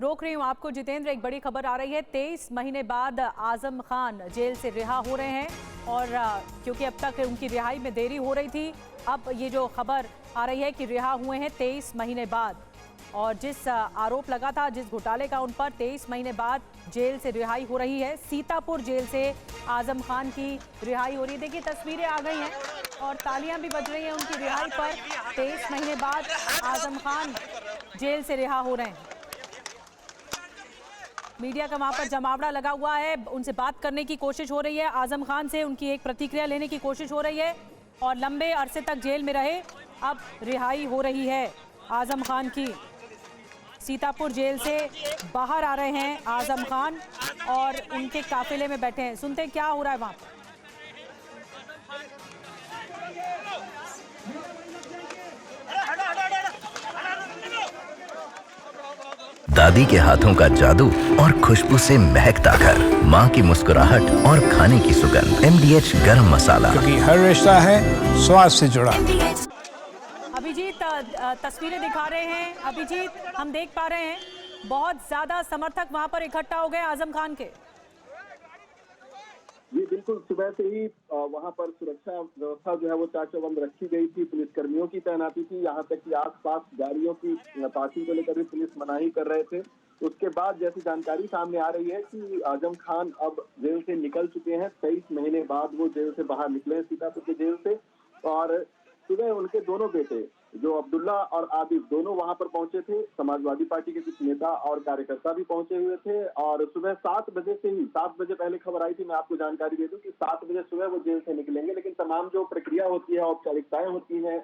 रोक रही हूँ आपको जितेंद्र। एक बड़ी खबर आ रही है, 23 महीने बाद आजम खान जेल से रिहा हो रहे हैं और क्योंकि अब तक उनकी रिहाई में देरी हो रही थी, अब ये जो खबर आ रही है कि रिहा हुए हैं 23 महीने बाद। और जिस आरोप लगा था, जिस घोटाले का, उन पर 23 महीने बाद जेल से रिहाई हो रही है। सीतापुर जेल से आजम खान की रिहाई हो रही है। देखिए तस्वीरें आ गई हैं और तालियां भी बज रही हैं उनकी रिहाई पर। 23 महीने बाद आजम खान जेल से रिहा हो रहे हैं। मीडिया का वहां पर जमावड़ा लगा हुआ है, उनसे बात करने की कोशिश हो रही है, आजम खान से उनकी एक प्रतिक्रिया लेने की कोशिश हो रही है। और लंबे अरसे तक जेल में रहे, अब रिहाई हो रही है आजम खान की। सीतापुर जेल से बाहर आ रहे हैं आजम खान और उनके काफिले में बैठे हैं। सुनते हैं क्या हो रहा है वहां पर। दादी के हाथों का जादू और खुशबू से महकता घर, माँ की मुस्कुराहट और खाने की सुगंध। MDH गरम मसाला, क्योंकि हर रिश्ता है स्वाद से जुड़ा। अभिजीत तस्वीरें दिखा रहे हैं। अभिजीत, हम देख पा रहे हैं बहुत ज्यादा समर्थक वहां पर इकट्ठा हो गए आजम खान के। जी बिल्कुल, सुबह से ही वहां पर सुरक्षा व्यवस्था जो है वो चाक चौबंद रखी गई थी। पुलिस कर्मियों की तैनाती थी, यहाँ तक कि आसपास गाड़ियों की पार्किंग को लेकर भी पुलिस मनाही कर रहे थे। उसके बाद जैसी जानकारी सामने आ रही है कि आजम खान अब जेल से निकल चुके हैं। 23 महीने बाद वो जेल से बाहर निकले हैं, सीतापुर की जेल से। और सुबह उनके दोनों बेटे जो अब्दुल्ला और आबिद दोनों वहां पर पहुंचे थे। समाजवादी पार्टी के कुछ नेता और कार्यकर्ता भी पहुंचे हुए थे। और सुबह 7 बजे से ही, 7 बजे पहले खबर आई थी, मैं आपको जानकारी दे दूं कि 7 बजे सुबह वो जेल से निकलेंगे। लेकिन तमाम जो प्रक्रिया होती है, औपचारिकताएं होती हैं,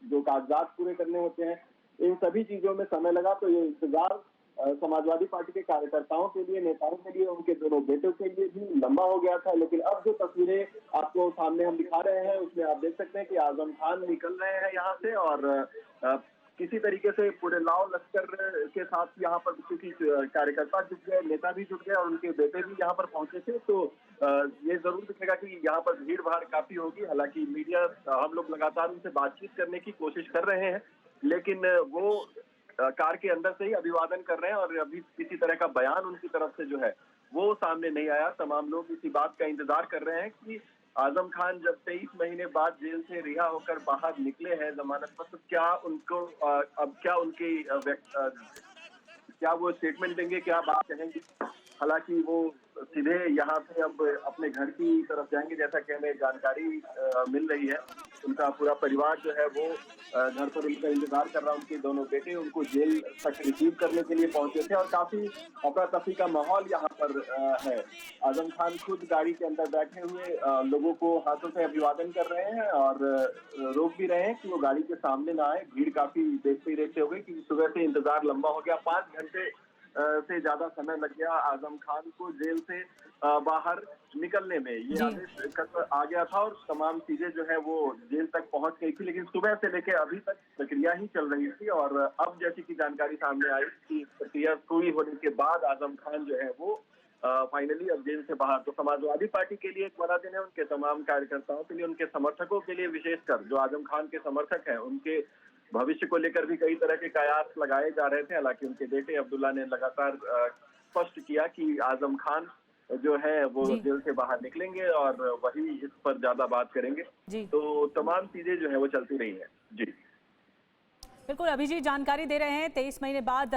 जो कागजात पूरे करने होते हैं, इन सभी चीजों में समय लगा। तो ये इंतजार समाजवादी पार्टी के कार्यकर्ताओं के लिए, नेताओं के लिए, उनके दोनों बेटों के लिए भी लंबा हो गया था। लेकिन अब जो तस्वीरें आपको सामने हम दिखा रहे हैं, उसमें आप देख सकते हैं कि आजम खान निकल रहे हैं यहाँ से। और किसी तरीके से पूरे लाव लश्कर के साथ यहाँ पर क्योंकि कार्यकर्ता जुट गए, नेता भी जुट गए और उनके बेटे भी यहाँ पर पहुंचे थे। तो ये जरूर दिखेगा कि यहाँ पर भीड़ भाड़ काफी होगी। हालांकि मीडिया, हम लोग लगातार उनसे बातचीत करने की कोशिश कर रहे हैं, लेकिन वो कार के अंदर से ही अभिवादन कर रहे हैं और अभी किसी तरह का बयान उनकी तरफ से जो है वो सामने नहीं आया। तमाम लोग इसी बात का इंतजार कर रहे हैं कि आजम खान जब 23 महीने बाद जेल से रिहा होकर बाहर निकले हैं जमानत पर, तो क्या उनको अब क्या उनकी क्या वो स्टेटमेंट देंगे, क्या बात कहेंगे। हालांकि वो सीधे यहाँ से अब अपने घर की तरफ जाएंगे, जैसा कि हमें जानकारी मिल रही है। उनका पूरा परिवार जो है वो घर पर उनका इंतजार कर रहा है। उनके दोनों बेटे उनको जेल तक रिसीव करने के लिए पहुंचे थे और काफी अफरा तफरी का माहौल यहाँ पर है। आजम खान खुद गाड़ी के अंदर बैठे हुए लोगों को हाथों से अभिवादन कर रहे हैं और रोक भी रहे हैं कि वो गाड़ी के सामने ना आए। भीड़ काफी देखते ही देखते हो गई क्योंकि सुबह से इंतजार लंबा हो गया। 5 घंटे से ज्यादा समय लग गया आजम खान को जेल से बाहर निकलने में। ये आदेश आ गया था और तमाम चीजें जो है वो जेल तक पहुंच गई थी। लेकिन सुबह से लेकर अभी तक प्रक्रिया ही चल रही थी और अब जैसी की जानकारी सामने आई कि प्रक्रिया पूरी होने के बाद आजम खान जो है वो फाइनली अब जेल से बाहर। तो समाजवादी पार्टी के लिए एक बड़ा दिन है, उनके तमाम कार्यकर्ताओं के लिए, उनके समर्थकों के लिए, विशेषकर जो आजम खान के समर्थक हैं, उनके भविष्य को लेकर भी कई तरह के कयास लगाए जा रहे थे। हालांकि उनके बेटे अब्दुल्ला ने लगातार स्पष्ट किया कि आजम खान जो है वो जेल से बाहर निकलेंगे और वही इस पर ज्यादा बात करेंगे। तो तमाम चीजें जो है वो चलती रही हैं। जी बिल्कुल, अभिजीत जानकारी दे रहे हैं। 23 महीने बाद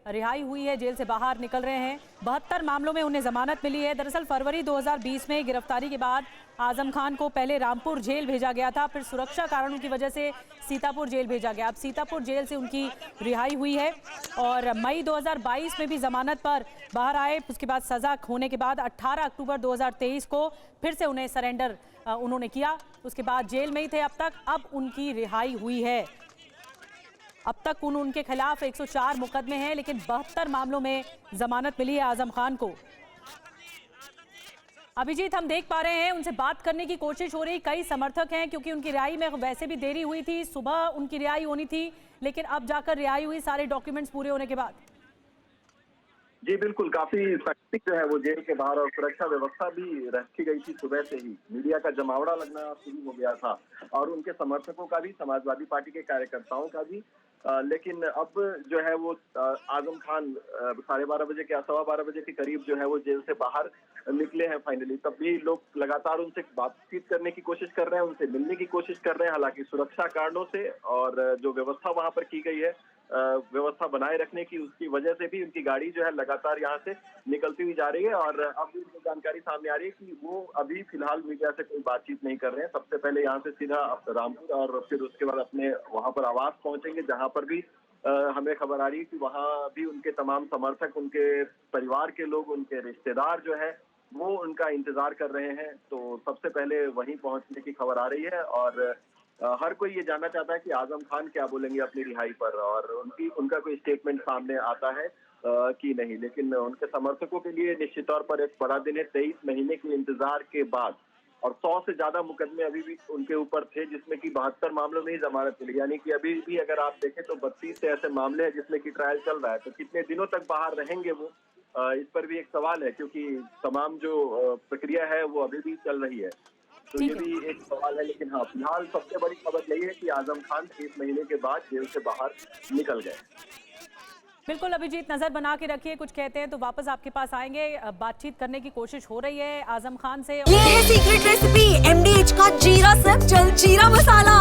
रिहाई हुई है, जेल से बाहर निकल रहे हैं। 72 मामलों में उन्हें जमानत मिली है। दरअसल फरवरी 2020 में गिरफ्तारी के बाद आजम खान को पहले रामपुर जेल भेजा गया था, फिर सुरक्षा कारणों की वजह से सीतापुर जेल भेजा गया। अब सीतापुर जेल से उनकी रिहाई हुई है और मई 2022 में भी जमानत पर बाहर आए। उसके बाद सजा होने के बाद 18 अक्टूबर 2023 को फिर से उन्हें सरेंडर उन्होंने किया। उसके बाद जेल में ही थे अब तक, अब उनकी रिहाई हुई है। अब तक उनके खिलाफ 104 मुकदमे हैं, लेकिन 72 मामलों में जमानत मिली है आजम खान को। अभिजीत, हम देख पा रहे हैं, उनसे बात करने की कोशिश हो रही। कई समर्थक हैं क्योंकि उनकी रिहाई में वैसे भी देरी हुई थी, सुबह उनकी रिहाई होनी थी, लेकिन अब जाकर रिहाई हुई सारे डॉक्यूमेंट्स पूरे होने के बाद। जी बिल्कुल, काफी सख्ती जो है वो जेल के बाहर और सुरक्षा व्यवस्था भी रखी गई थी। सुबह से ही मीडिया का जमावड़ा लगना शुरू हो गया था और उनके समर्थकों का भी, समाजवादी पार्टी के कार्यकर्ताओं का भी। लेकिन अब जो है वो आजम खान 12:30 बजे के 12:15 बजे के करीब जो है वो जेल से बाहर निकले हैं फाइनली। तब भी लोग लगातार उनसे बातचीत करने की कोशिश कर रहे हैं, उनसे मिलने की कोशिश कर रहे हैं। हालांकि सुरक्षा कारणों से और जो व्यवस्था वहां पर की गई है, व्यवस्था बनाए रखने की, उसकी वजह से भी उनकी गाड़ी जो है लगातार यहाँ से निकलती हुई जा रही है। और अब जानकारी सामने आ रही है कि वो अभी फिलहाल मीडिया से कोई बातचीत नहीं कर रहे हैं। सबसे पहले यहाँ से सीधा रामपुर और फिर उसके बाद अपने वहां पर आवास पहुंचेंगे, जहां पर भी हमें खबर आ रही है कि वहां भी उनके तमाम समर्थक, उनके परिवार के लोग, उनके रिश्तेदार जो है वो उनका इंतजार कर रहे हैं। तो सबसे पहले वहीं पहुंचने की खबर आ रही है और हर कोई ये जानना चाहता है कि आजम खान क्या बोलेंगे अपनी रिहाई पर, और उनका कोई स्टेटमेंट सामने आता है कि नहीं। लेकिन उनके समर्थकों के लिए निश्चित तौर पर एक बड़ा दिन है। 23 महीने के इंतजार के बाद, और 100 से ज्यादा मुकदमे अभी भी उनके ऊपर थे, जिसमें कि 72 मामलों में ही जमानत मिली। यानी कि अभी भी अगर आप देखें तो 32 से ऐसे मामले हैं जिसमें कि ट्रायल चल रहा है। तो कितने दिनों तक बाहर रहेंगे वो, इस पर भी एक सवाल है, क्योंकि तमाम जो प्रक्रिया है वो अभी भी चल रही है। तो ये भी एक सवाल है। लेकिन हाँ, फिलहाल सबसे बड़ी खबर यही है कि आजम खान 30 महीने के बाद जेल से बाहर निकल गए। बिल्कुल अभिजीत, नजर बना के रखिए, कुछ कहते हैं तो वापस आपके पास आएंगे। बातचीत करने की कोशिश हो रही है आजम खान से। ये है सीक्रेट रेसिपी MDH का जीरा सब्ज जलजीरा मसाला।